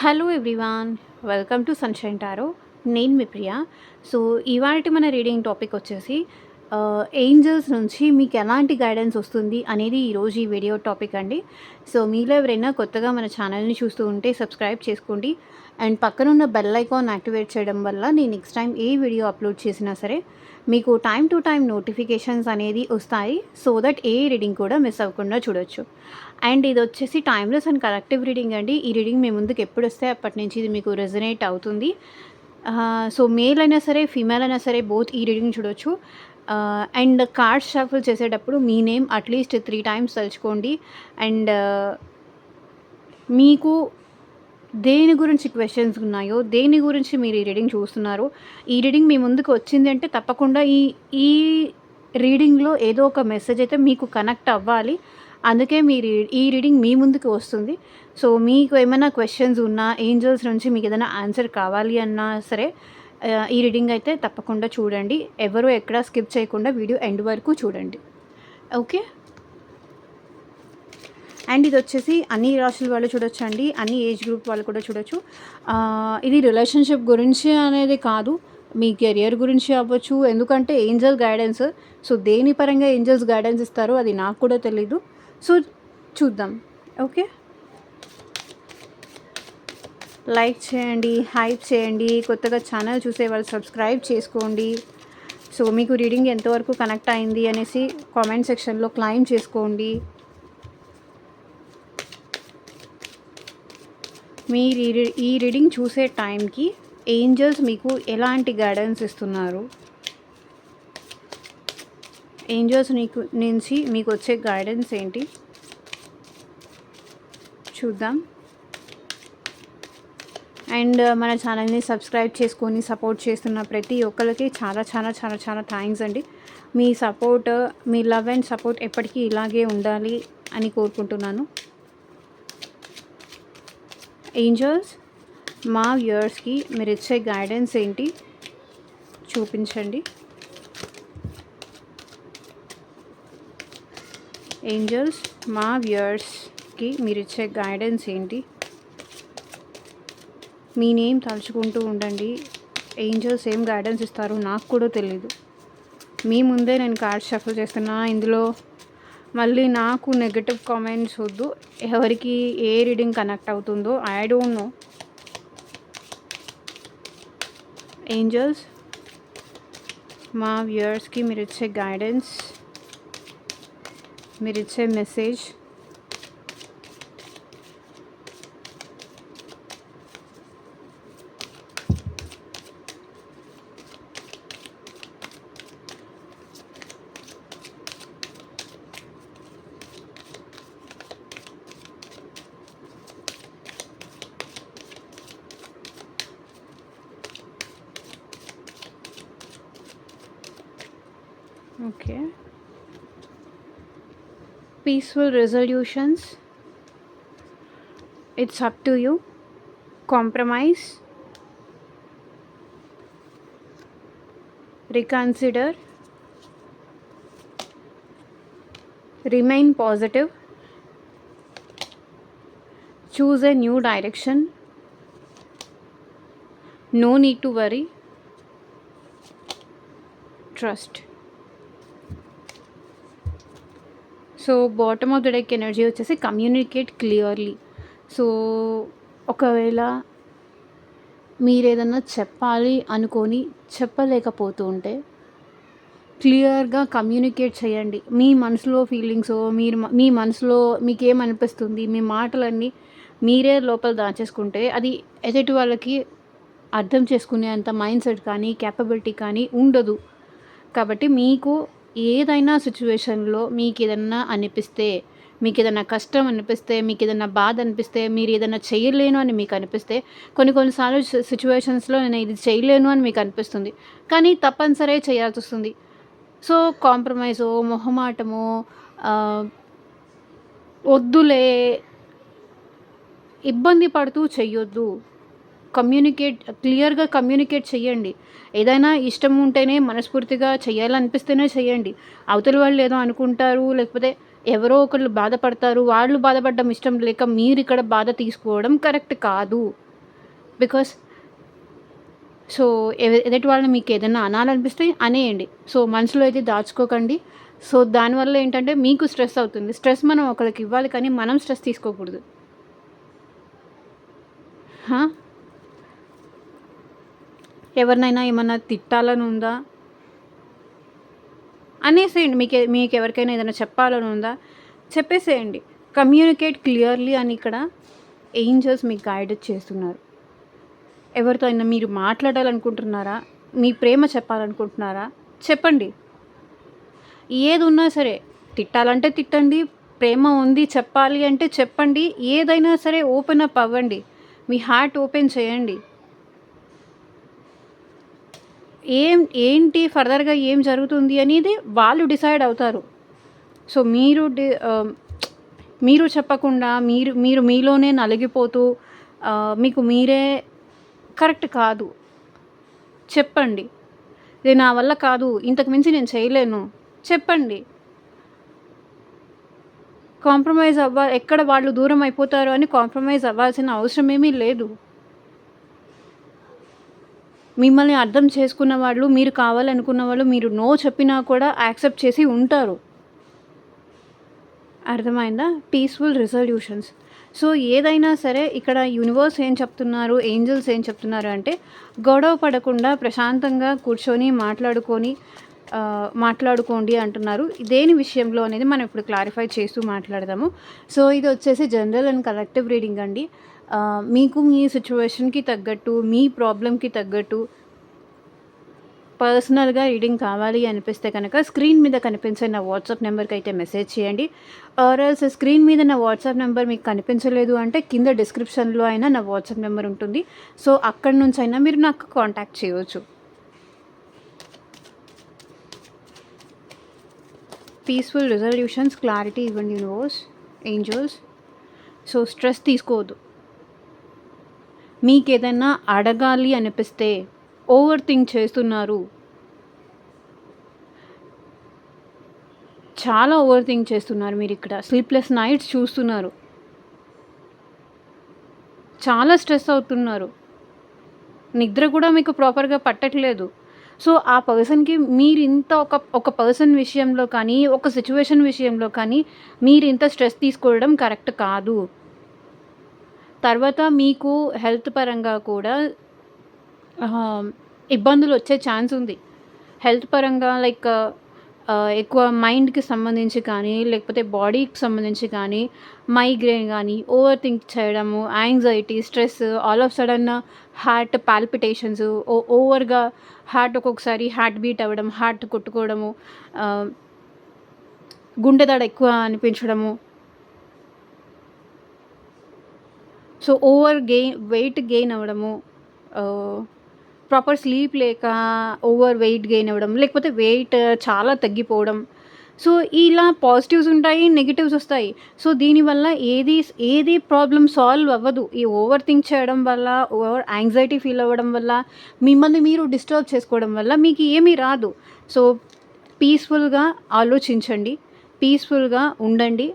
Hello everyone, welcome to sunshine tarot. నేను మీ ప్రియ. So, ఇవాల్టి మన రీడింగ్ టాపిక్ వచ్చేసి ఏంజెల్స్ నుంచి మీకు ఎలాంటి గైడెన్స్ వస్తుంది అనేది ఈరోజు ఈ వీడియో టాపిక్ అండి. సో, మీలో ఎవరైనా కొత్తగా మన ఛానల్‌ని చూస్తూ ఉంటే సబ్స్క్రైబ్ చేసుకోండి. అండ్ పక్కనున్న బెల్ ఐకాన్ యాక్టివేట్ చేయడం వల్ల నేను నెక్స్ట్ టైం ఏ వీడియో అప్లోడ్ చేసినా సరే మీకు టైమ్ టు టైమ్ నోటిఫికేషన్స్ అనేది వస్తాయి. సో దట్ ఏ రీడింగ్ కూడా మిస్ అవ్వకుండా చూడొచ్చు. అండ్ ఇది వచ్చేసి టైమ్లెస్ అండ్ కలెక్టివ్ రీడింగ్ అండి. ఈ రీడింగ్ మీ ముందుకు ఎప్పుడు వస్తే అప్పటి నుంచి ఇది మీకు రెజనేట్ అవుతుంది. సో మేల్ అయినా సరే, ఫీమేల్ అయినా సరే బోత్ ఈ రీడింగ్ చూడొచ్చు. అండ్ కార్డ్స్ షఫుల్ చేసేటప్పుడు మీ నేమ్ అట్లీస్ట్ 3 టైమ్స్ తలుచుకోండి. అండ్ మీకు దేని గురించి క్వెషన్స్ ఉన్నాయో, దేని గురించి మీరు ఈ రీడింగ్ చూస్తున్నారో, ఈ రీడింగ్ మీ ముందుకు వచ్చింది అంటే తప్పకుండా ఈ ఈ రీడింగ్‌లో ఏదో ఒక మెసేజ్ అయితే మీకు కనెక్ట్ అవ్వాలి. అందుకే ఈ రీడింగ్ మీ ముందుకు వస్తుంది. సో, మీకు ఏమైనా క్వెషన్స్ ఉన్నా, ఏంజెల్స్ నుంచి మీకు ఏదైనా ఆన్సర్ కావాలి అన్నా సరే ఈ రీడింగ్ అయితే తప్పకుండా చూడండి. ఎవరు ఎక్కడ స్కిప్ చేయకుండా వీడియో ఎండ్ వరకు చూడండి. ఓకే. అండ్ ఇది వచ్చేసి అన్ని రాశుల వాళ్ళు చూడొచ్చండి. అన్ని ఏజ్ గ్రూప్ వాళ్ళు కూడా చూడొచ్చు. ఇది రిలేషన్షిప్ గురించి అనేది కాదు, మీ కెరియర్ గురించి అవ్వచ్చు. ఎందుకంటే ఏంజెల్ గైడెన్స్. సో, దేని పరంగా ఏంజెల్స్ గైడెన్స్ ఇస్తారో అది నాకు కూడా తెలీదు. సో, చూద్దాం. ఓకే. లైక్ చేయండి, హైప్ చేయండి. కొత్తగా ఛానల్ చూసే వాళ్ళు సబ్స్క్రైబ్ చేసుకోండి. సో, మీకు రీడింగ్ ఎంతవరకు కనెక్ట్ అయింది అనేసి కామెంట్ సెక్షన్లో క్లైమ్ చేసుకోండి. మీరు ఈ రీడింగ్ చూసే టైంకి ఏంజెల్స్ మీకు ఎలాంటి గైడెన్స్ ఇస్తున్నారు, ఏంజెల్స్ నుంచి మీకు వచ్చే గైడెన్స్ ఏంటి చూద్దాం. అండ్ మన ఛానల్ని సబ్స్క్రైబ్ చేసుకొని సపోర్ట్ చేస్తున్న ప్రతి ఒక్కరికి చాలా చాలా చాలా చాలా థ్యాంక్స్ అండి. మీ సపోర్ట్, మీ లవ్ అండ్ సపోర్ట్ ఎప్పటికీ ఇలాగే ఉండాలి అని కోరుకుంటున్నాను. ఏంజెల్స్ మా వ్యూయర్స్కి మీరు ఇచ్చే గైడెన్స్ ఏంటి చూపించండి. ఏంజెల్స్ మా వ్యూయర్స్కి మీరు ఇచ్చే గైడెన్స్ ఏంటి. మీ నేమ్ తలుచుకుంటూ ఉండండి. ఏంజెల్స్ ఏం గైడెన్స్ ఇస్తారో నాకు కూడా తెలీదు. మీ ముందే నేను కార్డ్ షఫల్ చేస్తున్నా. ఇందులో మళ్ళీ నాకు నెగటివ్ కామెంట్స్ వద్దు. ఎవరికి ఏ రీడింగ్ కనెక్ట్ అవుతుందో ఐ డోంట్ నో. ఏంజెల్స్ మా వ్యూయర్స్కి మీరు ఇచ్చే గైడెన్స్, మీరు ఇచ్చే message. Okay. Peaceful resolutions. It's up to you. Compromise. Reconsider. Remain positive. Choose a new direction. No need to worry. Trust. So bottom of the deck energy వచ్చేసి communicate clearly. So ఒకవేళ మీరు ఏదన్నా చెప్పాలి అనుకొని చెప్పలేకపోతూ ఉంటే క్లియర్గా కమ్యూనికేట్ చేయండి. మీ మనసులో ఫీలింగ్స్, మీ మనసులో మీకేమనిపిస్తుంది, మీ మాటలన్నీ మీరే లోపల దాచేసుకుంటే అది ఎదుటి వాళ్ళకి అర్థం చేసుకునే అంత మైండ్ సెట్ కానీ క్యాపబిలిటీ కానీ ఉండదు. కాబట్టి మీకు ఏదైనా సిచ్యువేషన్లో మీకు ఏదన్నా అనిపిస్తే, మీకు ఏదైనా కష్టం అనిపిస్తే, మీకు ఏదైనా బాధ అనిపిస్తే, మీరు ఏదైనా చేయలేను అని మీకు అనిపిస్తే, కొన్నిసార్లు సిచ్యువేషన్స్లో నేను ఇది చేయలేను అని మీకు అనిపిస్తుంది, కానీ తప్పనిసరి చేయాల్సి వస్తుంది. సో కాంప్రమైజో, మొహమాటమో, వద్దులే, ఇబ్బంది పడుతూ చెయ్యొద్దు. క్లియర్గా కమ్యూనికేట్ చేయండి. ఏదైనా ఇష్టం ఉంటేనే, మనస్ఫూర్తిగా చేయాలనిపిస్తేనే చేయండి. అవతల వాళ్ళు ఏదో అనుకుంటారు, లేకపోతే ఎవరో ఒకళ్ళు బాధపడతారు, వాళ్ళు బాధపడడం ఇష్టం లేక మీరు ఇక్కడ బాధ తీసుకోవడం కరెక్ట్ కాదు. బికాస్ సో ఎదుటి వాళ్ళని మీకు ఏదైనా అనాలనిపిస్తే అనేయండి. సో మనసులో అయితే దాచుకోకండి. సో దానివల్ల ఏంటంటే మీకు స్ట్రెస్ అవుతుంది. స్ట్రెస్ మనం ఒకళ్ళకి ఇవ్వాలి కానీ మనం స్ట్రెస్ తీసుకోకూడదు. హా! ఎవరినైనా ఏమన్నా తిట్టాలని ఉందా? అనేసేయండి. మీకెవరికైనా ఏదైనా చెప్పాలని ఉందా? చెప్పేసేయండి. కమ్యూనికేట్ క్లియర్‌లీ అని ఇక్కడ ఏంజెల్స్ మీకు గైడ్ చేస్తున్నారు. ఎవరితో అయినా మీరు మాట్లాడాలనుకుంటున్నారా? మీ ప్రేమ చెప్పాలనుకుంటున్నారా? చెప్పండి. ఏదున్నా సరే తిట్టాలంటే తిట్టండి. ప్రేమ ఉంది చెప్పాలి అంటే చెప్పండి. ఏదైనా సరే ఓపెన్ అప్ అవ్వండి. మీ హార్ట్ ఓపెన్ చేయండి. ఏంటి ఫర్దర్‌గా ఏం జరుగుతుంది అనేది వాళ్ళు డిసైడ్ అవుతారు. సో మీరు చెప్పకుండా మీరు మీరు మీలోనే నలిగిపోతూ మీకు మీరే కరెక్ట్ కాదు. చెప్పండి. ఇది నా వల్ల కాదు. ఇంతకు మించి నేను చేయలేను. చెప్పండి. ఎక్కడ వాళ్ళు దూరం అయిపోతారో అని కాంప్రమైజ్ అవ్వాల్సిన అవసరం ఏమీ లేదు. మిమ్మల్ని అర్థం చేసుకున్న వాళ్ళు, మీరు కావాలనుకున్న వాళ్ళు మీరు నో చెప్పినా కూడా యాక్సెప్ట్ చేసి ఉంటారు. అర్థమైందా? Peaceful resolutions. సో ఏదైనా సరే ఇక్కడ యూనివర్స్ ఏం చెప్తున్నారు, ఏంజెల్స్ ఏం చెప్తున్నారు అంటే గొడవ పడకుండా ప్రశాంతంగా కూర్చొని మాట్లాడుకోండి అంటున్నారు. దేని విషయంలో అనేది మనం ఇప్పుడు క్లారిఫై చేస్తూ మాట్లాడదాము. సో ఇది వచ్చేసి జనరల్ అండ్ కలెక్టివ్ రీడింగ్ అండి. మీకు మీ సిచ్యువేషన్‌కి తగ్గట్టు, మీ ప్రాబ్లమ్‌కి తగ్గట్టు పర్సనల్‌గా రీడింగ్ కావాలి అనిపిస్తే కనుక స్క్రీన్ మీద కనిపించే నా వాట్సాప్ నెంబర్‌కి అయితే మెసేజ్ చేయండి. ఆర్ ఎల్స్ స్క్రీన్ మీద నా వాట్సాప్ నెంబర్ మీకు కనిపించలేదు అంటే కింద డిస్క్రిప్షన్‌లో అయినా నా వాట్సాప్ నెంబర్ ఉంటుంది. సో అక్కడి నుంచైనా మీరు నాకు కాంటాక్ట్ చేయవచ్చు. పీస్‌ఫుల్ రిజల్యూషన్స్, క్లారిటీ ఇవ్వండి యూనివర్స్, ఏంజెల్స్. సో స్ట్రెస్ తీసుకోవద్దు. మీకేదైనా అడగాలి అనిపిస్తే ఓవర్ థింక్ చేస్తున్నారు. చాలా ఓవర్ థింక్ చేస్తున్నారు మీరిక్కడ. స్లీప్‌లెస్ నైట్స్ చూస్తున్నారు. చాలా స్ట్రెస్ అవుతున్నారు. నిద్ర కూడా మీకు ప్రాపర్‌గా పట్టట్లేదు. సో ఆ పర్సన్‌కి మీరింత ఒక పర్సన్ విషయంలో కానీ, ఒక సిట్యుయేషన్ విషయంలో కానీ మీరింత స్ట్రెస్ తీసుకోవడం కరెక్ట్ కాదు. తర్వాత మీకు హెల్త్ పరంగా కూడా ఇబ్బందులొచ్చే ఛాన్స్ ఉంది. హెల్త్ పరంగా లైక్ ఎక్కువ మైండ్‌కి సంబంధించి కానీ, లేకపోతే బాడీకి సంబంధించి కానీ, మైగ్రేన్ గానీ, ఓవర్ థింక్ చేయడము, anxiety, stress, all of sudden heart palpitations, ఓవర్‌గా ఒక్కొక్కసారి హార్ట్ బీట్ అవ్వడం, హార్ట్ కొట్టుకోవడము, గుండె దడ ఎక్కువ అనిపించడము. సో వెయిట్ గెయిన్ అవ్వడము, ప్రాపర్ స్లీప్ లేక ఓవర్ వెయిట్ గెయిన్ అవ్వడం, లేకపోతే వెయిట్ చాలా తగ్గిపోవడం. సో ఇలా పాజిటివ్స్ ఉంటాయి, నెగెటివ్స్ వస్తాయి. సో దీనివల్ల ఏది ప్రాబ్లమ్ సాల్వ్ అవ్వదు. ఈ ఓవర్ థింక్ చేయడం వల్ల, ఓవర్ యాంగ్జైటీ ఫీల్ అవ్వడం వల్ల, మిమ్మల్ని మీరు డిస్టర్బ్ చేసుకోవడం వల్ల మీకు ఏమీ రాదు. సో పీస్‌ఫుల్‌గా ఆలోచించండి. పీస్‌ఫుల్‌గా ఉండండి.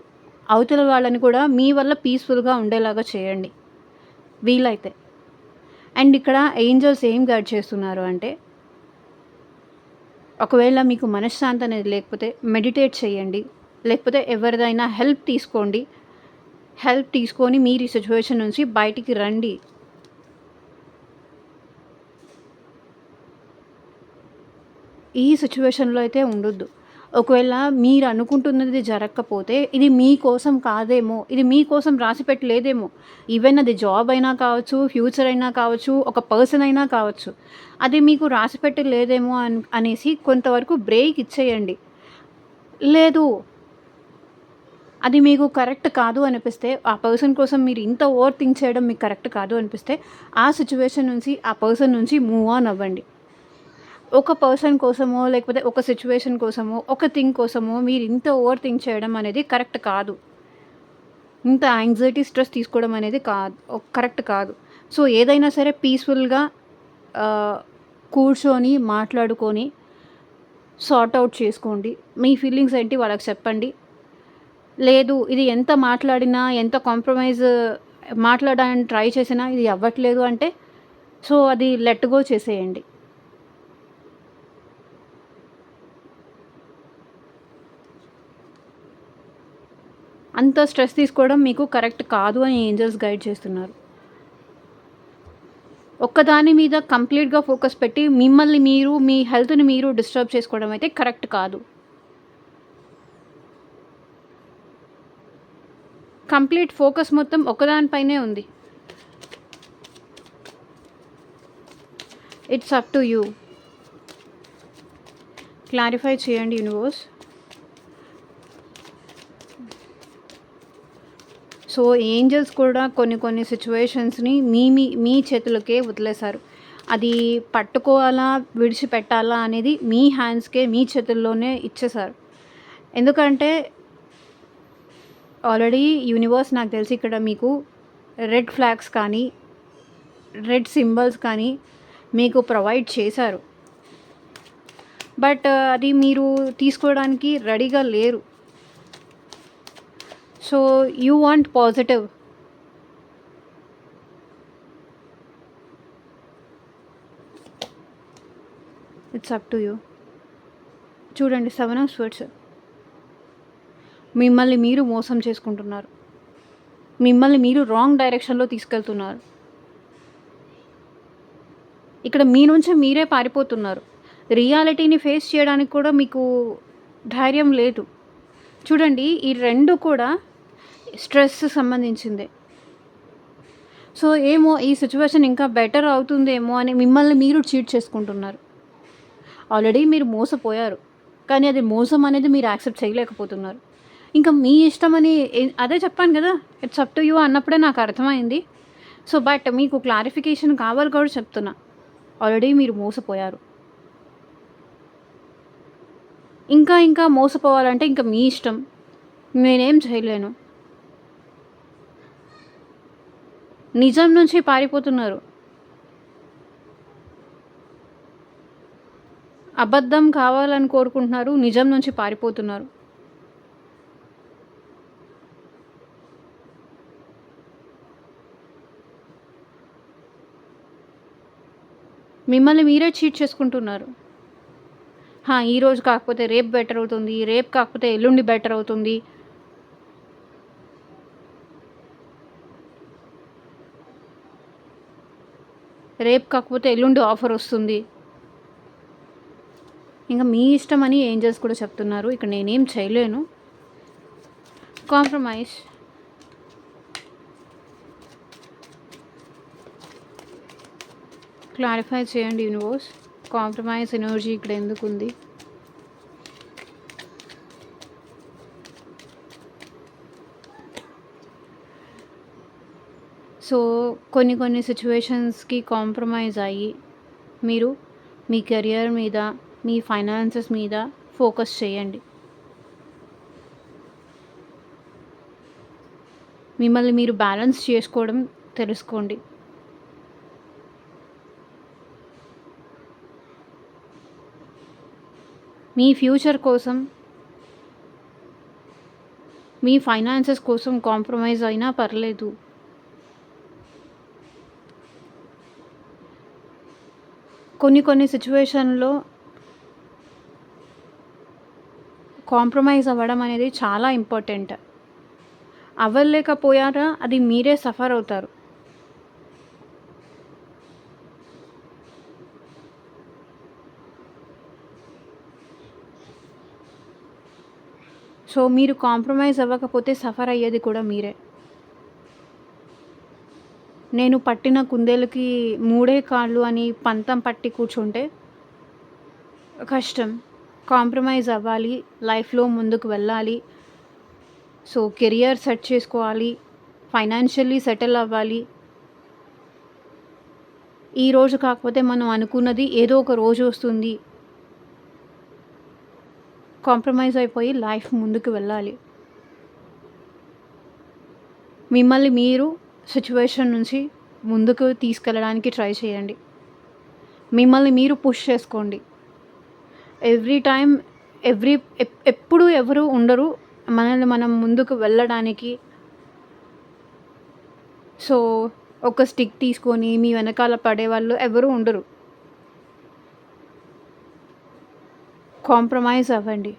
అవతల వాళ్ళని కూడా మీ వల్ల పీస్‌ఫుల్‌గా ఉండేలాగా చేయండి వీలైతే. అండ్ ఇక్కడ ఏంజెల్స్ ఏం గైడ్ చేస్తున్నారు అంటే, ఒకవేళ మీకు మనశ్శాంతి అనేది లేకపోతే మెడిటేట్ చేయండి. లేకపోతే ఎవరిదైనా హెల్ప్ తీసుకోండి. హెల్ప్ తీసుకొని మీరు ఈ సిట్యుయేషన్ నుంచి బయటికి రండి. ఈ సిట్యుయేషన్‌లో అయితే ఉండొద్దు. ఒకవేళ మీరు అనుకుంటున్నది జరగకపోతే ఇది మీకోసం కాదేమో, ఇది మీకోసం రాసిపెట్టలేదేమో. ఈవెన్ అది జాబ్ అయినా కావచ్చు, ఫ్యూచర్ అయినా కావచ్చు, ఒక పర్సన్ అయినా కావచ్చు. అది మీకు రాసిపెట్టి లేదేమో అనేసి కొంతవరకు బ్రేక్ ఇచ్చేయండి. లేదు, అది మీకు కరెక్ట్ కాదు అనిపిస్తే, ఆ పర్సన్ కోసం మీరు ఇంత ఓవర్ థింక్ చేయడం మీకు కరెక్ట్ కాదు అనిపిస్తే, ఆ సిట్యుయేషన్ నుంచి, ఆ పర్సన్ నుంచి మూవ్ ఆన్ అవ్వండి. ఒక పర్సన్ కోసమో, లేకపోతే ఒక సిట్యుయేషన్ కోసమో, ఒక థింగ్ కోసమో మీరు ఇంత ఓవర్ థింక్ చేయడం అనేది కరెక్ట్ కాదు. ఇంత యాంగ్జైటీ, స్ట్రెస్ తీసుకోవడం అనేది కరెక్ట్ కాదు. సో ఏదైనా సరే పీస్‌ఫుల్‌గా కూర్చొని, మాట్లాడుకొని సార్ట్ అవుట్ చేసుకోండి. మీ ఫీలింగ్స్ ఏంటి వాళ్ళకి చెప్పండి. లేదు, ఇది ఎంత మాట్లాడినా, ఎంత కాంప్రమైజ్ మాట్లాడడానికి ట్రై చేసినా ఇది అవ్వట్లేదు అంటే సో, అది లెట్ గో చేసేయండి. అంత స్ట్రెస్ తీసుకోవడం మీకు కరెక్ట్ కాదు అని ఏంజెల్స్ గైడ్ చేస్తున్నారు. ఒక్కదాని మీద కంప్లీట్‌గా ఫోకస్ పెట్టి మిమ్మల్ని మీరు, మీ హెల్త్‌ని మీరు డిస్టర్బ్ చేసుకోవడం అయితే కరెక్ట్ కాదు. కంప్లీట్ ఫోకస్ మొత్తం ఒకదాని పైనే ఉంది. It's up to you. Clarify చేయండి యూనివర్స్. సో, ఏంజెల్స్ కూడా కొన్ని సిట్యుయేషన్స్‌ని మీ చేతులకే వదిలేశారు. అది పట్టుకోవాలా, విడిచిపెట్టాలా అనేది మీ హ్యాండ్స్‌కే, మీ చేతుల్లోనే ఇచ్చేశారు. ఎందుకంటే ఆల్రెడీ యూనివర్స్ నాకు తెలిసి ఇక్కడ మీకు రెడ్ ఫ్లాగ్స్ కానీ, రెడ్ సింబల్స్ కానీ మీకు ప్రొవైడ్ చేశారు. బట్ అది మీరు తీసుకోవడానికి రెడీగా లేరు. So, you want positive. It's up to you. చూడండి 7 ఆఫ్ స్వర్డ్స్. మిమ్మల్ని మీరు మోసం చేసుకుంటున్నారు. మిమ్మల్ని మీరు రాంగ్ డైరెక్షన్‌లో తీసుకెళ్తున్నారు. ఇక్కడ మీ నుంచి మీరే పారిపోతున్నారు. రియాలిటీని ఫేస్ చేయడానికి కూడా మీకు ధైర్యం లేదు. చూడండి ఈ 2 కూడా స్ట్రెస్ సంబంధించిందే. సో, ఏమో ఈ సిట్యుయేషన్ ఇంకా బెటర్ అవుతుందేమో అని మిమ్మల్ని మీరు చీట్ చేసుకుంటున్నారు. ఆల్రెడీ మీరు మోసపోయారు. కానీ అది మోసం అనేది మీరు యాక్సెప్ట్ చేయలేకపోతున్నారు. ఇంకా మీ ఇష్టమని అదే చెప్పాను కదా! ఇట్స్ అప్ టు యూ అన్నప్పుడే నాకు అర్థమైంది. సో, బట్ మీకు క్లారిఫికేషన్ కావాలి కాబట్టి చెప్తున్నా. ఆల్రెడీ మీరు మోసపోయారు. ఇంకా మోసపోవాలంటే ఇంక మీ ఇష్టం. నేనేం చేయలేను. నిజం నుంచి పారిపోతున్నారు. అబద్ధం కావాలని కోరుకుంటున్నారు. నిజం నుంచి పారిపోతున్నారు. మిమ్మల్ని మీరే చీట్ చేసుకుంటున్నారు. ఈరోజు కాకపోతే రేపు బెటర్ అవుతుంది. రేపు కాకపోతే ఎల్లుండి బెటర్ అవుతుంది. రేపు కాకపోతే ఎల్లుండి ఆఫర్ వస్తుంది. ఇంకా మీ ఇష్టం అని ఏంజెల్స్ కూడా చెప్తున్నారు. ఇక్కడ నేనేం చేయలేను. కాంప్రమైజ్. క్లారిఫై చేయండి యూనివర్స్. కాంప్రమైజ్ ఎనర్జీ ఇక్కడ ఎందుకు ఉంది? సో, కొన్ని సిట్యుయేషన్స్‌కి కాంప్రమైజ్ అయ్యి మీరు మీ కెరియర్ మీద, మీ ఫైనాన్సెస్ మీద ఫోకస్ చేయండి. మిమ్మల్ని మీరు బ్యాలెన్స్ చేసుకోవడం తెలుసుకోండి. మీ ఫ్యూచర్ కోసం, మీ ఫైనాన్సెస్ కోసం కాంప్రమైజ్ అయినా పర్లేదు. కొన్ని సిట్యుయేషన్‌లో కాంప్రమైజ్ అవ్వడం అనేది చాలా ఇంపార్టెంట్. అవ్వలేకపోయారా అది మీరే సఫర్ అవుతారు. సో, మీరు కాంప్రమైజ్ అవ్వకపోతే సఫర్ అయ్యేది కూడా మీరే. నేను పట్టిన కుందేలుకి 3 కాళ్ళు అని పంతం పట్టి కూర్చుంటే కష్టం. కాంప్రమైజ్ అవ్వాలి. లైఫ్‌లో ముందుకు వెళ్ళాలి. సో, కెరియర్ సెట్ చేసుకోవాలి. ఫైనాన్షియల్లీ సెటిల్ అవ్వాలి. ఈరోజు కాకపోతే మనం అనుకున్నది ఏదో ఒక రోజు వస్తుంది. కాంప్రమైజ్ అయిపోయి లైఫ్ ముందుకు వెళ్ళాలి. మిమ్మల్ని మీరు సిట్యుయేషన్ నుంచి ముందుకు తీసుకెళ్ళడానికి ట్రై చేయండి. మిమ్మల్ని మీరు పుష్ చేసుకోండి. ఎప్పుడు ఎవరు ఉండరు మనల్ని మనం ముందుకు వెళ్ళడానికి. సో, ఒక స్టిక్ తీసుకొని మీ వెనకాల పడేవాళ్ళు ఎవరు ఉండరు. కాంప్రమైజ్ అవ్వండి.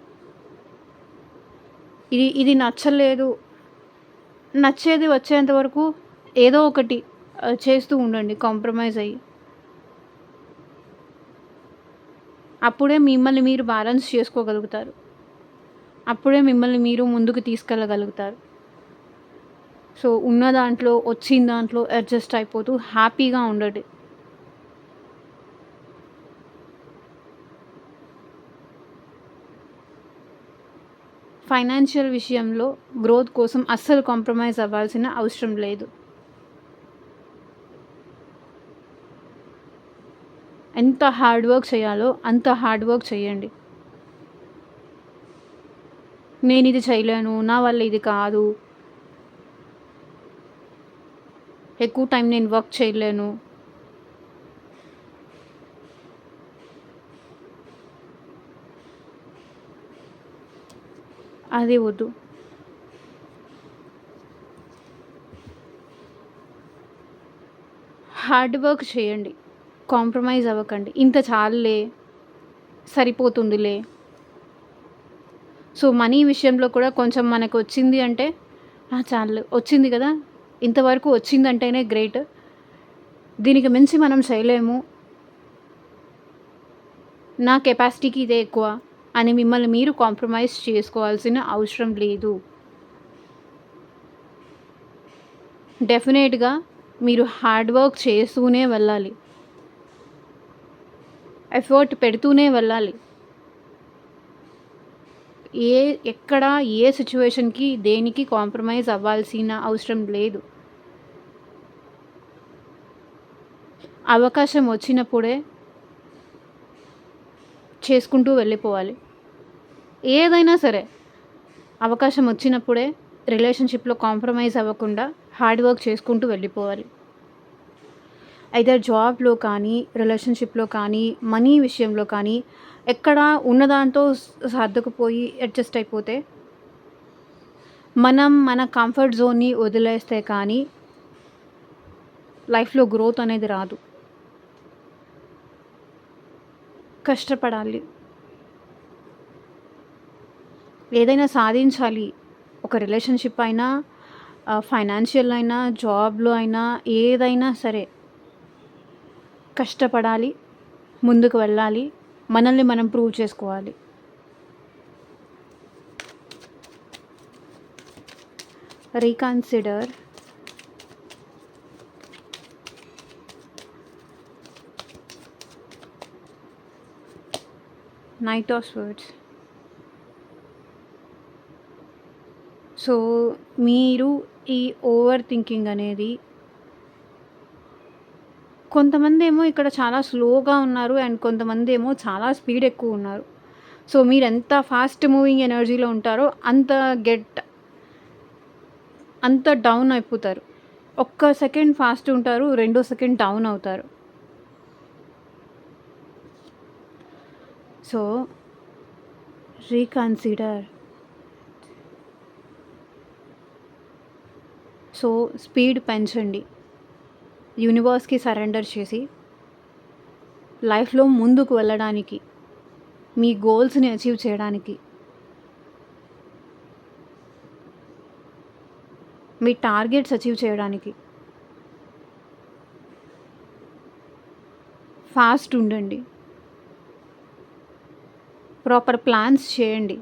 ఇది నచ్చలేదు, నచ్చేది వచ్చేంత వరకు ఏదో ఒకటి చేస్తూ ఉండండి కాంప్రమైజ్ అయ్యి. అప్పుడే మిమ్మల్ని మీరు బ్యాలెన్స్ చేసుకోగలుగుతారు. అప్పుడే మిమ్మల్ని మీరు ముందుకు తీసుకెళ్ళగలుగుతారు. సో ఉన్న దాంట్లో, వచ్చిన దాంట్లో అడ్జస్ట్ అయిపోతూ హ్యాపీగా ఉండండి. ఫైనాన్షియల్ విషయంలో గ్రోత్ కోసం అస్సలు కాంప్రమైజ్ అవ్వాల్సిన అవసరం లేదు. ఎంత హార్డ్ వర్క్ చేయాలో అంత హార్డ్ వర్క్ చేయండి. నేను ఇది చేయలేను, నా వల్ల ఇది కాదు, ఎక్కువ టైం నేను వర్క్ చేయలేను, అది వద్దు. హార్డ్ వర్క్ చేయండి, కాంప్రమైజ్ అవ్వకండి. ఇంత చాలులే, సరిపోతుందిలే. సో మనీ విషయంలో కూడా కొంచెం మనకు వచ్చింది అంటే చాలు, వచ్చింది కదా, ఇంతవరకు వచ్చిందంటేనే గ్రేట్, దీనికి మించి మనం చేయలేము, నా కెపాసిటీకి ఇదే ఎక్కువ అని మిమ్మల్ని మీరు కాంప్రమైజ్ చేసుకోవాల్సిన అవసరం లేదు. డెఫినెట్గా మీరు హార్డ్ వర్క్ చేస్తూనే వెళ్ళాలి, ఎఫర్ట్ పెడుతూనే వెళ్ళాలి. ఎక్కడ ఏ సిచ్యువేషన్కి దేనికి కాంప్రమైజ్ అవ్వాల్సిన అవసరం లేదు. అవకాశం వచ్చినప్పుడే చేసుకుంటూ వెళ్ళిపోవాలి. ఏదైనా సరే అవకాశం వచ్చినప్పుడే రిలేషన్షిప్లో కాంప్రమైజ్ అవ్వకుండా హార్డ్ వర్క్ చేసుకుంటూ వెళ్ళిపోవాలి. ఐదర్ జాబ్లో కానీ, రిలేషన్షిప్లో కానీ, మనీ విషయంలో కానీ, ఎక్కడ ఉన్నదాంతో సర్దుకుపోయి అడ్జస్ట్ అయిపోతే, మనం మన కంఫర్ట్ జోన్ని వదిలేస్తే కానీ లైఫ్లో గ్రోత్ అనేది రాదు. కష్టపడాలి, ఏదైనా సాధించాలి. ఒక రిలేషన్షిప్ అయినా, ఫైనాన్షియల్ అయినా, జాబ్లో అయినా, ఏదైనా సరే కష్టపడాలి, ముందుకు వెళ్ళాలి, మనల్ని మనం ప్రూవ్ చేసుకోవాలి. Reconsider, knight of swords. So మీరు ఈ ఓవర్ థింకింగ్ అనేది, కొంతమంది ఏమో ఇక్కడ చాలా స్లోగా ఉన్నారు అండ్ కొంతమంది ఏమో చాలా స్పీడ్ ఎక్కువ ఉన్నారు. సో మీరు ఎంత ఫాస్ట్ మూవింగ్ ఎనర్జీలో ఉంటారో అంత డౌన్ అయిపోతారు. ఒక్క సెకండ్ ఫాస్ట్ ఉంటారు, రెండో సెకండ్ డౌన్ అవుతారు. So reconsider. సో స్పీడ్ పెంచండి, యూనివర్స్కి సరెండర్ చేసి లైఫ్లో ముందుకు వెళ్ళడానికి, మీ గోల్స్ని అచీవ్ చేయడానికి, మీ టార్గెట్స్ అచీవ్ చేయడానికి ఫాస్ట్ ఉండండి, ప్రాపర్ ప్లాన్స్ చేయండి.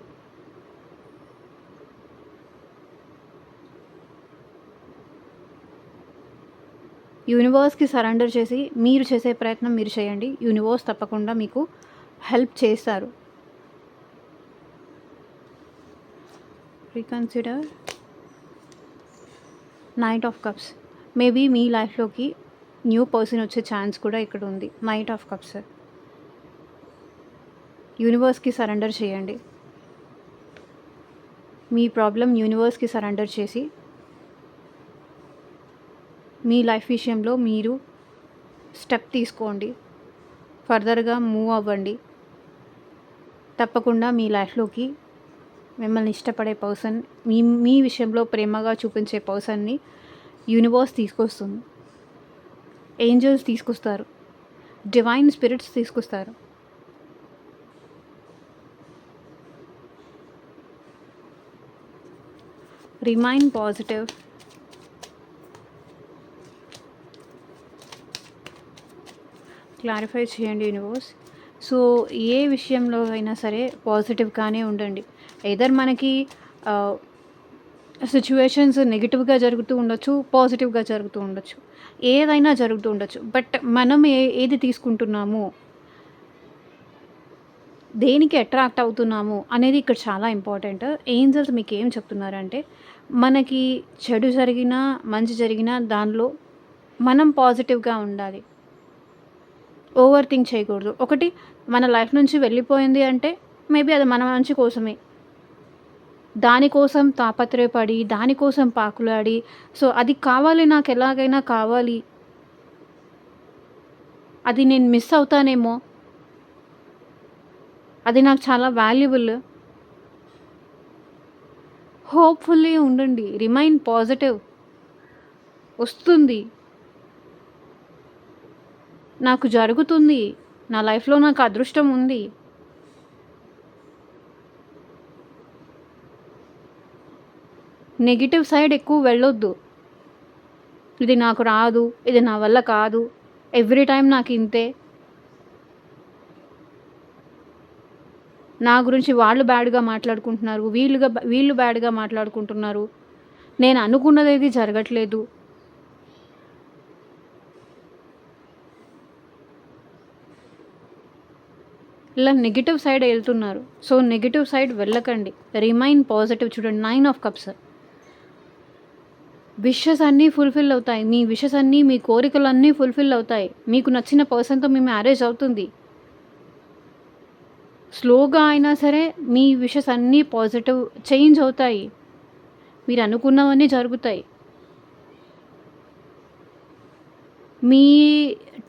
యూనివర్స్కి సరెండర్ చేసి మీరు చేసే ప్రయత్నం మీరు చేయండి. యూనివర్స్ తప్పకుండా మీకు హెల్ప్ చేస్తారు. Reconsider, knight of cups. Maybe మీ లైఫ్లోకి న్యూ పర్సన్ వచ్చే ఛాన్స్ కూడా ఇక్కడ ఉంది. Knight of cups. యూనివర్స్కి సరెండర్ చేయండి. మీ ప్రాబ్లం యూనివర్స్కి సరెండర్ చేసి మీ లైఫ్ విషయంలో మీరు స్టెప్ తీసుకోండి, ఫర్దర్గా మూవ్ అవ్వండి. తప్పకుండా మీ లైఫ్లోకి మిమ్మల్ని ఇష్టపడే పర్సన్, మీ విషయంలో ప్రేమగా చూపించే పర్సన్ని యూనివర్స్ తీసుకొస్తుంది. ఏంజెల్స్ తీసుకొస్తారు, డివైన్ స్పిరిట్స్ తీసుకొస్తారు. Remain positive. క్లారిఫై చేయండి యూనివర్స్. సో ఏ విషయంలో అయినా సరే పాజిటివ్గానే ఉండండి. ఎదర్ మనకి సిచ్యువేషన్స్ నెగిటివ్గా జరుగుతూ ఉండొచ్చు, పాజిటివ్గా జరుగుతూ ఉండొచ్చు, ఏదైనా జరుగుతూ ఉండొచ్చు. బట్ మనం ఏది తీసుకుంటున్నాము, దేనికి అట్రాక్ట్ అవుతున్నాము అనేది ఇక్కడ చాలా ఇంపార్టెంట్. ఏంజల్స్ మీకు ఏం చెప్తున్నారంటే, మనకి చెడు జరిగినా మంచి జరిగినా దానిలో మనం పాజిటివ్గా ఉండాలి. ఓవర్ థింక్ చేయకూడదు. ఒకటి మన లైఫ్ నుంచి వెళ్ళిపోయింది అంటే మేబీ అది మన మంచి కోసమే. దానికోసం తాపత్రయపడి, దానికోసం పాకులాడి, సో అది కావాలి, నాకు ఎలాగైనా కావాలి, అది నేను మిస్ అవుతానేమో, అది నాకు చాలా వాల్యుబుల్. హోప్‌ఫుల్లీ ఉండండి. Remain positive. వస్తుంది. నాకు జరుగుతుంది. నా లైఫ్‌లో నాకు అదృష్టం ఉంది. నెగెటివ్ సైడ్ ఎక్కువ వెళ్ళొద్దు. ఇది నాకు రాదు, ఇది నా వల్ల కాదు, ఎవ్రీ టైమ్ నాకు ఇంతే, నా గురించి వాళ్ళు బ్యాడ్‌గా మాట్లాడుకుంటున్నారు, వీళ్ళు బ్యాడ్‌గా మాట్లాడుకుంటున్నారు, నేను అనుకున్నదేది జరగట్లేదు. ఇలా నెగెటివ్ సైడ్ వెళ్తున్నారు. సో నెగెటివ్ సైడ్ వెళ్ళకండి. Remain positive. చూడండి 9 ఆఫ్ కప్స్. విషెస్ అన్నీ ఫుల్ఫిల్ అవుతాయి. మీ విషెస్ అన్నీ, మీ కోరికలన్నీ ఫుల్ఫిల్ అవుతాయి. మీకు నచ్చిన పర్సన్‌తో మీ మ్యారేజ్ అవుతుంది. స్లోగా అయినా సరే మీ విషెస్ అన్నీ పాజిటివ్ చేంజ్ అవుతాయి. మీరు అనుకున్నవన్నీ జరుగుతాయి. మీ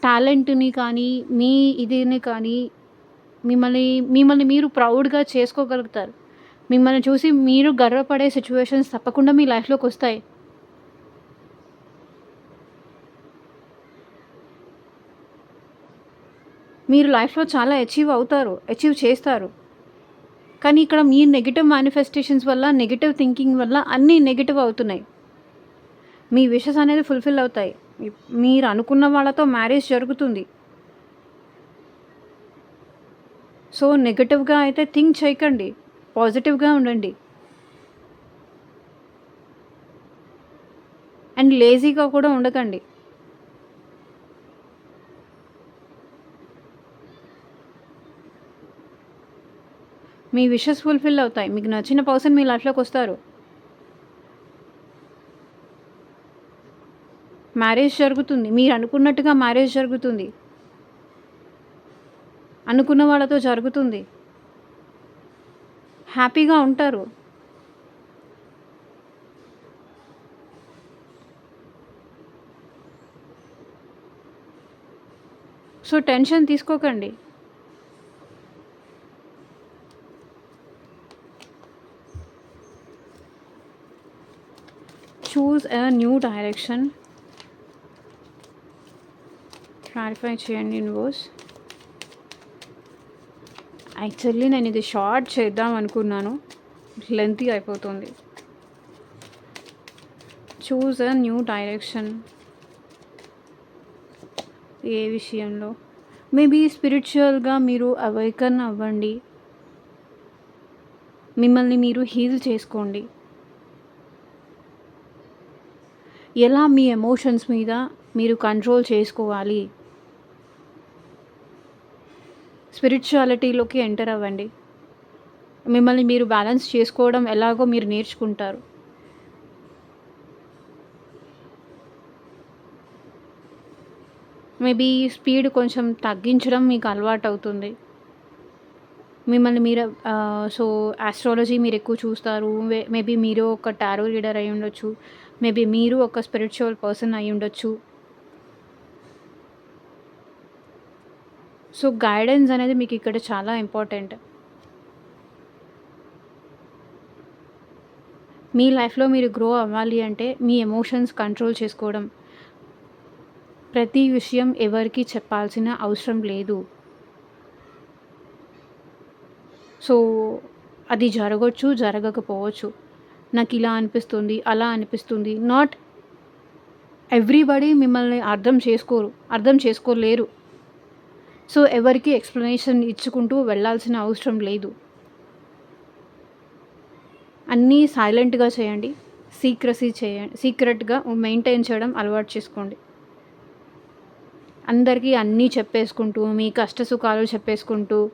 టాలెంట్‌ని కానీ, మీ ఇదిని కానీ, మిమ్మల్ని మిమ్మల్ని మీరు ప్రౌడ్‌గా చేసుకోగలుగుతారు. మిమ్మల్ని చూసి మీరు గర్వపడే సిట్యుయేషన్స్ తప్పకుండా మీ లైఫ్‌లోకొస్తాయి. మీరు లైఫ్‌లో చాలా అచీవ్ చేస్తారు. కానీ ఇక్కడ మీ నెగెటివ్ మేనిఫెస్టేషన్స్ వల్ల, నెగెటివ్ థింకింగ్ వల్ల అన్నీ నెగెటివ్ అవుతున్నాయి. మీ విషెస్ అనేది ఫుల్ఫిల్ అవుతాయి. మీరు అనుకున్న వాళ్ళతో మ్యారేజ్ జరుగుతుంది. సో నెగెటివ్‌గా అయితే థింక్ చేయకండి. పాజిటివ్‌గా ఉండండి. అండ్ లేజీగా కూడా ఉండకండి. మీ విషెస్ ఫుల్ఫిల్ అవుతాయి. మీకు నచ్చిన పర్సన్ మీ లైఫ్‌లోకొస్తారు. మ్యారేజ్ జరుగుతుంది. మీరు అనుకున్నట్టుగా మ్యారేజ్ జరుగుతుంది. అనుకున్న వాళ్ళతో జరుగుతుంది. హ్యాపీగా ఉంటారు. సో టెన్షన్ తీసుకోకండి. చూస్ ఎ న్యూ డైరెక్షన్. క్లారిఫై చేయండి యూనివర్స్. యాక్చువల్లీ నేను ఇది షార్ట్ చేద్దాం అనుకున్నాను, లెంతీ అయిపోతుంది. చూస్ ఎ న్యూ డైరెక్షన్. ఏ విషయంలో? మేబీ స్పిరిచువల్గా మీరు అవేకన్ అవ్వండి. మిమ్మల్ని మీరు హీల్ చేసుకోండి. ఎలా మీ ఎమోషన్స్ మీద మీరు కంట్రోల్ చేసుకోవాలి, స్పిరిచువాలిటీలోకి ఎంటర్ అవ్వండి. మిమ్మల్ని మీరు బ్యాలెన్స్ చేసుకోవడం ఎలాగో మీరు నేర్చుకుంటారు. మేబీ స్పీడ్ కొంచెం తగ్గించడం మీకు అలవాటు అవుతుంది. మిమ్మల్ని మీరు సో ఆస్ట్రాలజీ మీరు ఎక్కువ చూస్తారు. మేబీ మీరు ఒక టారో రీడర్ అయి ఉండొచ్చు. మేబీ మీరు ఒక స్పిరిచువల్ పర్సన్ అయి ఉండొచ్చు. సో గైడెన్స్ అనేది మీకు ఇక్కడ చాలా ఇంపార్టెంట్. మీ లైఫ్లో మీరు గ్రో అవ్వాలి అంటే మీ ఎమోషన్స్ కంట్రోల్ చేసుకోవడం, ప్రతి విషయం ఎవరికీ చెప్పాల్సిన అవసరం లేదు. సో, అది జరగొచ్చు, జరగకపోవచ్చు. నాకిలా అనిపిస్తుంది, అలా అనిపిస్తుంది. నాట్ ఎవ్రీబడీ మిమ్మల్ని అర్థం చేసుకోలేరు. సో, ఎవరికీ ఎక్స్‌ప్లనేషన్ ఇచ్చుకుంటూ వెళ్ళాల్సిన అవసరం లేదు. అన్నీ సైలెంట్‌గా చేయండి. సీక్రెట్‌గా మెయింటైన్ చేయడం అలవాటు చేసుకోండి. అందరికీ అన్నీ చెప్పేసుకుంటూ, మీ కష్ట సుఖాలు చెప్పేసుకుంటూ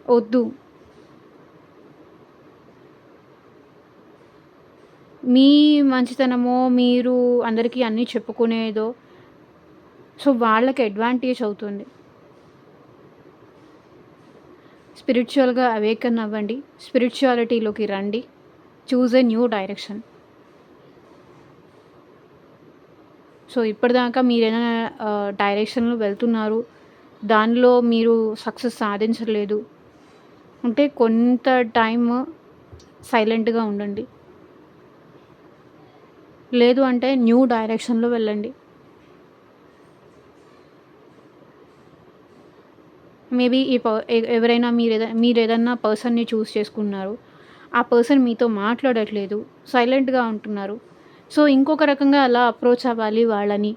వద్దు. మీ మంచితనమో, మీరు అందరికీ అన్నీ చెప్పుకునేదో సో, వాళ్ళకి అడ్వాంటేజ్ అవుతుంది. స్పిరిచ్యువల్‌గా అవేకన్ అవ్వండి. స్పిరిచ్యుయాలిటీలోకి రండి. Choose a new direction. So, ఇప్పటిదాకా మీరేదైనా డైరెక్షన్‌లో వెళ్తున్నారు. దానిలో మీరు సక్సెస్ సాధించలేదు అంటే కొంత టైమ్ సైలెంట్‌గా ఉండండి. లేదు అంటే న్యూ డైరెక్షన్‌లో వెళ్ళండి. మేబీ ఈ ప ఎ ఎవరైనా మీరేదన్నా పర్సన్‌ని చూజ్ చేసుకున్నారు. ఆ పర్సన్ మీతో మాట్లాడట్లేదు. సైలెంట్‌గా ఉంటున్నారు. సో, ఇంకొక రకంగా ఎలా అప్రోచ్ అవ్వాలి వాళ్ళని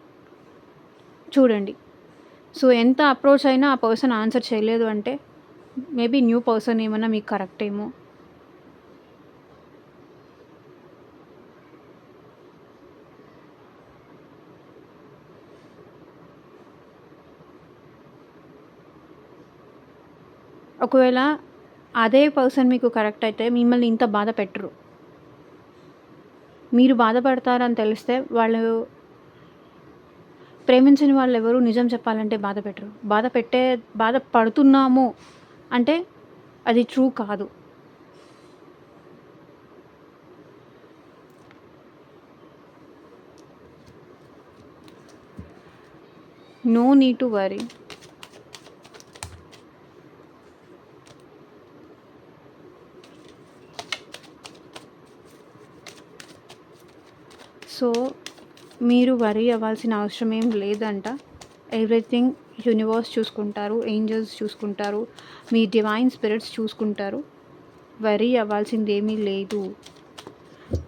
చూడండి. సో, ఎంత అప్రోచ్ అయినా ఆ పర్సన్ ఆన్సర్ చేయలేదు అంటే మేబీ న్యూ పర్సన్ ఏమన్నా మీకు కరెక్ట్ ఏమో. ఒకవేళ అదే పర్సన్ మీకు కరెక్ట్ అయితే మిమ్మల్ని ఇంత బాధ పెట్టరు. మీరు బాధపడతారని తెలిస్తే వాళ్ళు ప్రేమించని వాళ్ళెవరు నిజం చెప్పాలంటే బాధ పెట్టరు. బాధపడుతున్నాము అంటే అది ట్రూ కాదు. No need to worry. So, మీరు వరీ అవ్వాల్సిన అవసరం ఏం లేదంట. ఎవ్రీథింగ్ యూనివర్స్ చూసుకుంటారు. ఏంజెల్స్ చూసుకుంటారు. మీ డివైన్ స్పిరిట్స్ చూసుకుంటారు. వరీ అవ్వాల్సిందేమీ లేదు.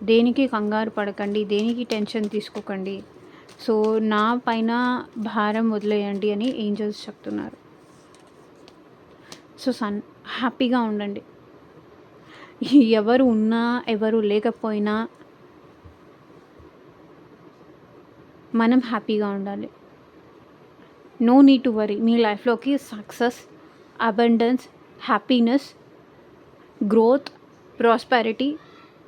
దేనికి కంగారు పడకండి. దేనికి టెన్షన్ తీసుకోకండి. సో, నా పైన భారం వదిలేయండి అని ఏంజెల్స్ చెప్తున్నారు. సో, హ్యాపీగా ఉండండి. ఎవరు ఉన్నా, ఎవరు లేకపోయినా మనం హ్యాపీగా ఉండాలి. No need to worry. మీ లైఫ్‌లోకి success, abundance, happiness, growth, prosperity,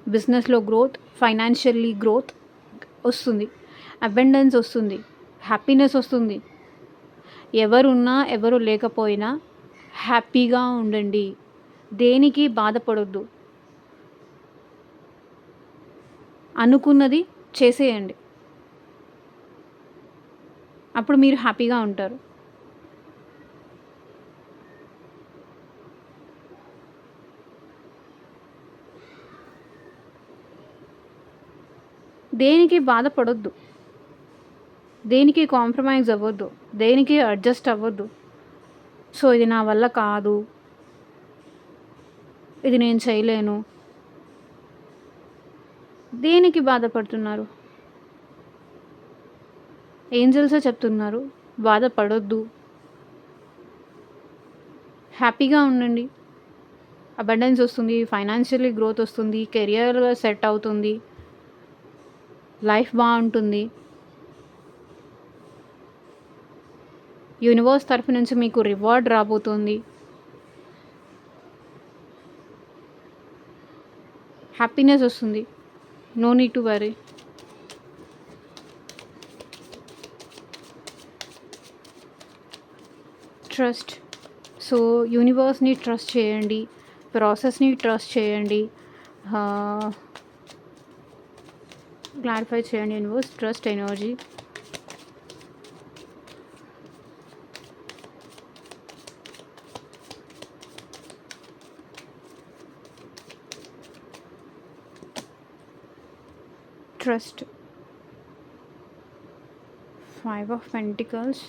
బిజినెస్‌లో గ్రోత్, ఫైనాన్షియల్లీ గ్రోత్ వస్తుంది. అబండెన్స్ వస్తుంది. హ్యాపీనెస్ వస్తుంది. ఎవరున్నా, ఎవరు లేకపోయినా హ్యాపీగా ఉండండి. దేనికి బాధపడొద్దు. అనుకున్నది చేసేయండి. అప్పుడు మీరు హ్యాపీగా ఉంటారు. దేనికి బాధపడొద్దు. దేనికి కాంప్రమైజ్ అవ్వద్దు. దేనికి అడ్జస్ట్ అవ్వద్దు. సో, ఇది నా వల్ల కాదు. ఇది నేను చేయలేను. దేనికి బాధపడుతున్నారు? ఏంజెల్సే చెప్తున్నారు. బాధపడొద్దు. హ్యాపీగా ఉండండి. అబండెన్స్ వస్తుంది. ఫైనాన్షియల్లీ గ్రోత్ వస్తుంది. కెరియర్ సెట్ అవుతుంది. లైఫ్ బాగుంటుంది. యూనివర్స్ తరఫు నుంచి మీకు రివార్డ్ రాబోతుంది. హ్యాపీనెస్ వస్తుంది. No need to worry. Trust. So, యూనివర్స్‌ని ట్రస్ట్ చేయండి. ప్రాసెస్‌ని ట్రస్ట్ చేయండి. క్లారిఫై చేయండి universe. Trust energy. Trust. 5 of pentacles,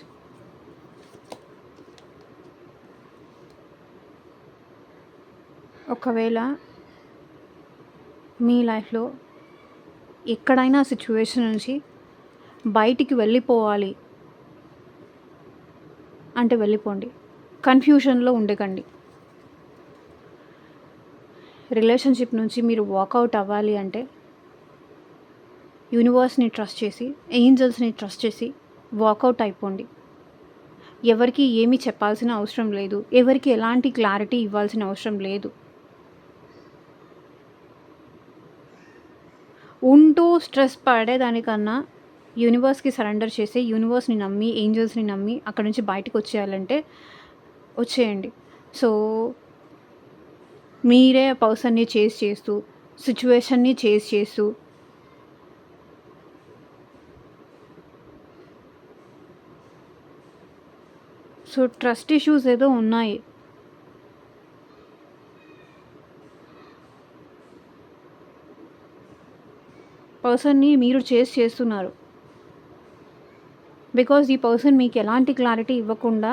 ఒకవేళ మీ లైఫ్లో ఎక్కడైనా సిచ్యువేషన్ నుంచి బయటికి వెళ్ళిపోవాలి అంటే వెళ్ళిపోండి. కన్ఫ్యూషన్లో ఉండకండి. రిలేషన్షిప్ నుంచి మీరు వాకౌట్ అవ్వాలి అంటే యూనివర్స్ని ట్రస్ట్ చేసి, ఏంజల్స్ని ట్రస్ట్ చేసి వాకౌట్ అయిపోండి. ఎవరికి ఏమీ చెప్పాల్సిన అవసరం లేదు. ఎవరికి ఎలాంటి క్లారిటీ ఇవ్వాల్సిన అవసరం లేదు. ఉంటూ స్ట్రెస్ పడేదానికన్నా యూనివర్స్కి సరెండర్ చేసి, యూనివర్స్ని నమ్మి, ఏంజల్స్ని నమ్మి అక్కడ నుంచి బయటకు వచ్చేయాలంటే వచ్చేయండి. సో మీరే ఆ పర్సన్ని చేజ్ చేస్తూ, సిచ్యువేషన్ని చేజ్ చేస్తూ సో ట్రస్ట్ ఇష్యూస్ ఏదో ఉన్నాయి. పర్సన్ని మీరు చేజ్ చేస్తున్నారు. బికాజ్ ఈ పర్సన్ మీకు ఎలాంటి క్లారిటీ ఇవ్వకుండా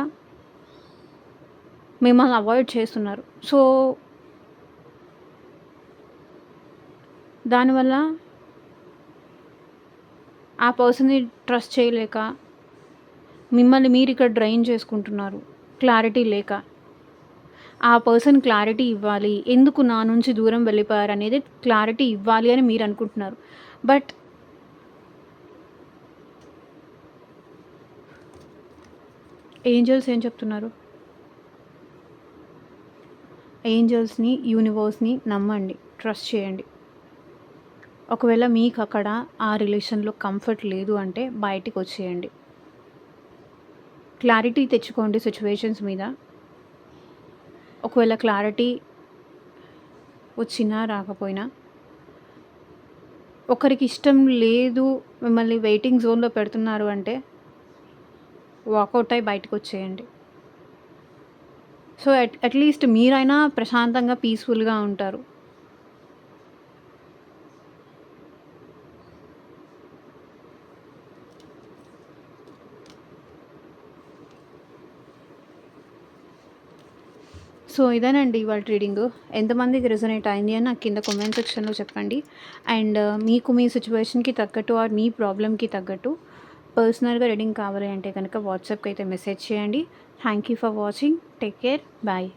మిమ్మల్ని అవాయిడ్ చేస్తున్నారు. సో దానివల్ల ఆ పర్సన్ని ట్రస్ట్ చేయలేక మిమ్మల్ని మీరు ఇక్కడ డ్రైన్ చేసుకుంటున్నారు, క్లారిటీ లేక. ఆ పర్సన్ క్లారిటీ ఇవ్వాలి, ఎందుకు నా నుంచి దూరం వెళ్ళిపోయారు అనేది క్లారిటీ ఇవ్వాలి అని మీరు అనుకుంటున్నారు. బట్ ఏంజల్స్ ఏం చెప్తున్నారు? ఏంజల్స్ని, యూనివర్స్ని నమ్మండి, ట్రస్ట్ చేయండి. ఒకవేళ మీకు అక్కడ ఆ రిలేషన్లో కంఫర్ట్ లేదు అంటే బయటికి వచ్చేయండి. క్లారిటీ తెచ్చుకోండి సిచ్యువేషన్స్ మీద. ఒకవేళ క్లారిటీ వచ్చినా రాకపోయినా, ఒకరికి ఇష్టం లేదు, మిమ్మల్ని వెయిటింగ్ జోన్లో పెడుతున్నారు అంటే వాకౌట్ అయి బయటకు వచ్చేయండి. సో అట్లీస్ట్ మీరైనా ప్రశాంతంగా, పీస్ఫుల్గా ఉంటారు. సో ఇదేనండి ఇవాళ రీడింగు. ఎంతమందికి రెజొనేట్ అయింది అని నాకు కింద కామెంట్ సెక్షన్లో చెప్పండి. అండ్ మీకు మీ సిచ్యువేషన్కి తగ్గట్టు ఆర్ మీ ప్రాబ్లమ్కి తగ్గట్టు పర్సనల్గా రీడింగ్ కావాలి అంటే కనుక వాట్సాప్కి అయితే మెసేజ్ చేయండి. Thank you for watching. Take care. Bye.